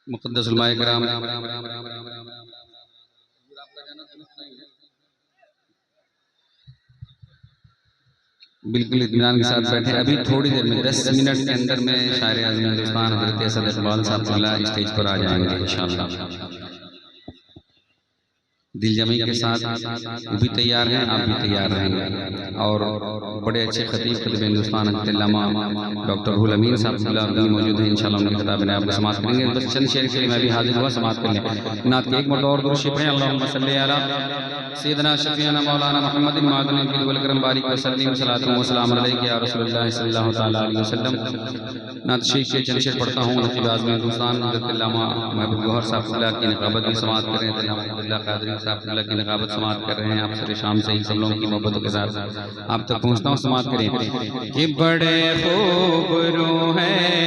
مقدس علماء کرام، بالکل اطمینان کے ساتھ بیٹھے. ابھی تھوڑی دیر میں 10 منٹ کے اندر میں شاعر اعظم ہندوستان حضرت اسد اقبال صاحب اللہ اسٹیج پر آ جائیں گے انشاءاللہ. دل جمعی کے ساتھ وہ بھی تیار ہیں، آپ بھی تیار رہیں گے. اور بڑے اچھے خطیب خطیب ہندوستان حضرت علامہ ڈاکٹر روح الامین صاحب اللہ بھی موجود ہیں. انشاءاللہ ان کی خطاب نے آپ کو سماعت کریں گے. بس چند شعر کے لیے میں بھی حاضر ہوا، سماعت کر لیں. نعت کے ایک مرتبہ اور درود شریف پڑھیں. اللہم صلی علی سیدنا شفیعنا مولانا محمد معدن الفضل والکرم بارک وسلم صلاۃ و سلام علیک یا رسول اللہ صلی اللہ تعالی علیہ وسلم. نعت شریف کے چند شعر پڑھتا ہوں. نقیب اعظم ہندوستان حضرت علامہ محبوب گوہر صاحب اللہ کی نقابت بھی سماعت کر رہے ہیں. علامہ عبداللہ قادری صاحب اللہ کی نقابت سماعت کر رہے ہیں. آپ سر شام سے ہی سب لوگوں کی محبتوں کے ساتھ آپ تک پہنچتا ہوں. سماعت کریں کہ بڑے خوب رو ہیں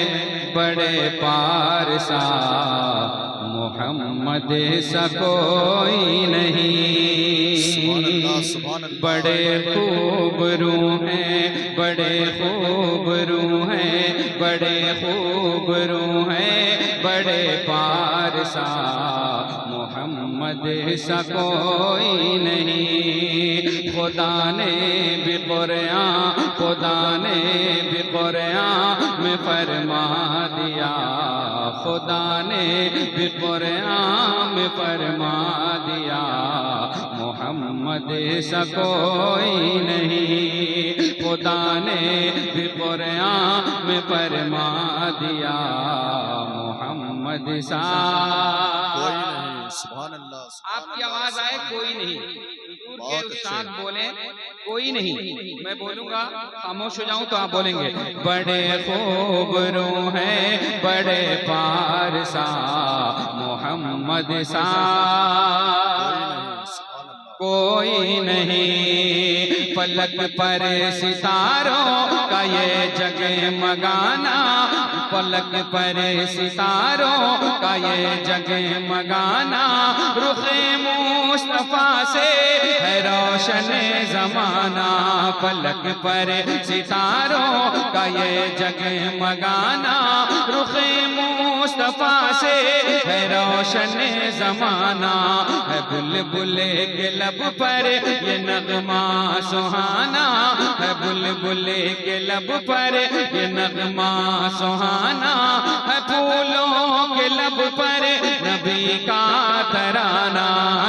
بڑے پارسا محمد سا کوئی نہیں. بڑے خوب رو ہیں بڑے خوب رو ہیں بڑے خوب رو ہیں بڑے پارسا محمد سا کوئی نہیں. خدا نے بھی قرآن خدا نے بھی قرآن میں فرما دیا. خدا نے بھی قرآن میں فرما دیا محمد سا کوئی نہیں. خدا نے بھی قرآن میں فرما دیا محمد سا کوئی نہیں. سبحان اللہ. آپ کی آواز آئے کوئی نہیں. کے استاد بولیں کوئی نہیں. میں بولوں گا خاموش ہو جاؤں تو آپ بولیں گے. بڑے خوب رو ہیں بڑے پارسا محمد سا کوئی نہیں. فلک پر ستاروں کا یہ جگمگانا فلک پر ستاروں کا یہ جگمگانا رخ مصطفیٰ سے ہے روشن زمانہ. فلک پر ستاروں کا یہ جگمگانا رخ مصطفیٰ سے ہے روشن زمانہ. ہے بلبل کے لب پر یہ نغمہ سہانا ہے بلبل کے لب پر یہ نغمہ سہانا ہے پھولوں کے لب پر نبی کا ترانہ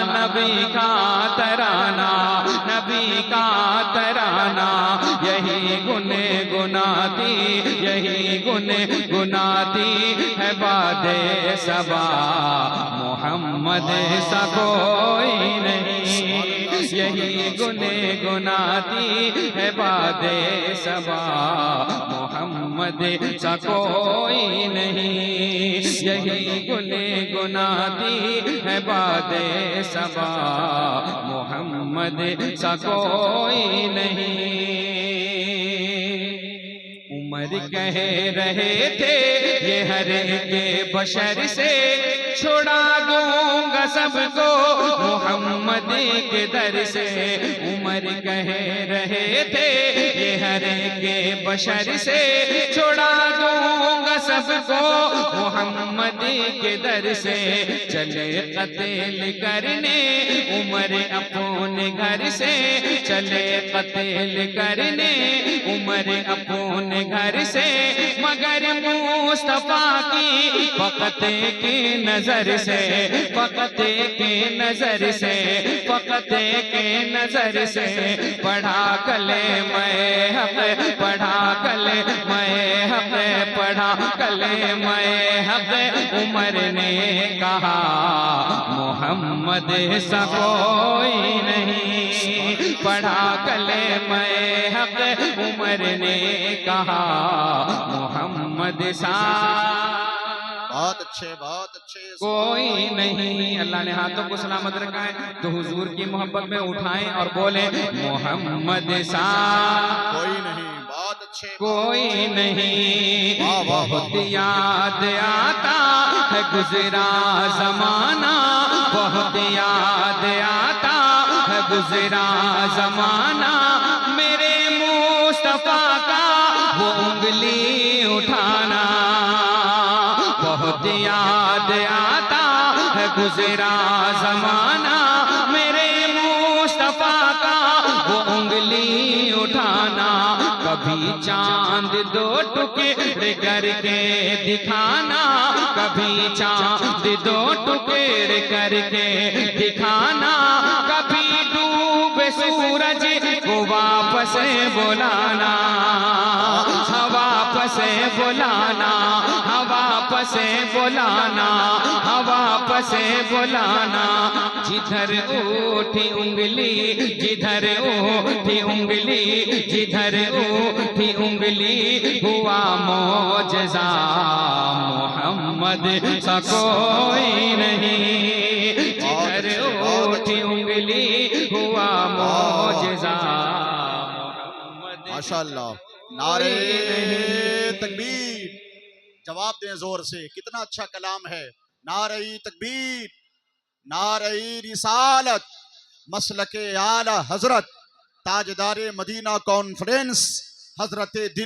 نبی کا ترانہ نبی کا ترانہ. یہی گنے گناتی یہی گنے گناتی ہے باد صبا محمد سا کوئی نہیں. یہی گنے گناتی ہے باد صبا محمد سا کوئی نہیں. یہی گنے گناتی ہے باد صبا محمد سا کوئی نہیں. عمر کہہ رہے تھے یہ ہر ایک بشر سے چھڑا دوں گا سب کو محمد کے در سے. عمر کہہ رہے تھے یہ ہر ایک بشر سے چھڑا دوں گا سب کو محمد کے در سے. چلے قتل کرنے عمر اپنے گھر سے چلے قتل کرنے عمر اپنے گھر سے مگر مصطفیٰ کی فقط کی نظر سے فقط کی نظر سے فقط کی نظر سے پڑھا کلمہ حق پڑھا کلمہ حق پڑھا کلمہ حق. عمر نے کہا محمد سا کوئی نہیں. پڑھا کلمہ حق عمر نے کہا محمد سا بہت اچھے کوئی نہیں. اللہ نے ہاتھوں کو سلامت رکھا ہے تو حضور کی محبت میں اٹھائیں اور بولیں محمد سا کوئی نہیں. بہت اچھے کوئی نہیں. بہت یاد آتا ہے گزرا زمانہ بہت یاد آتا ہے گزرا زمانہ میرے مصطفیٰ کا وہ انگلی اٹھانا. بہت یاد آتا ہے گزرا زمانہ میرے مصطفیٰ کا وہ انگلی اٹھانا کبھی چاند دو ٹکڑے کر کے دکھانا کبھی چاند دو ٹکڑے کر کے دکھانا کبھی ڈوبے سورج کو واپس بلانا واپس بلانا واپس بلانا واپس بلانا جدھر اٹھی انگلی جدھر اٹھی انگلی جدھر اٹھی انگلی ہوا معجزہ محمد سا کوئی نہیں جدھر اٹھی انگلی ہوا معجزہ محمد ماشاءاللہ نعرہ تکبیر جواب دیں زور سے کتنا اچھا کلام ہے نعرہ تکبیر نعرہ رسالت مسلک اعلی حضرت تاجدار مدینہ کانفرنس حضرت دل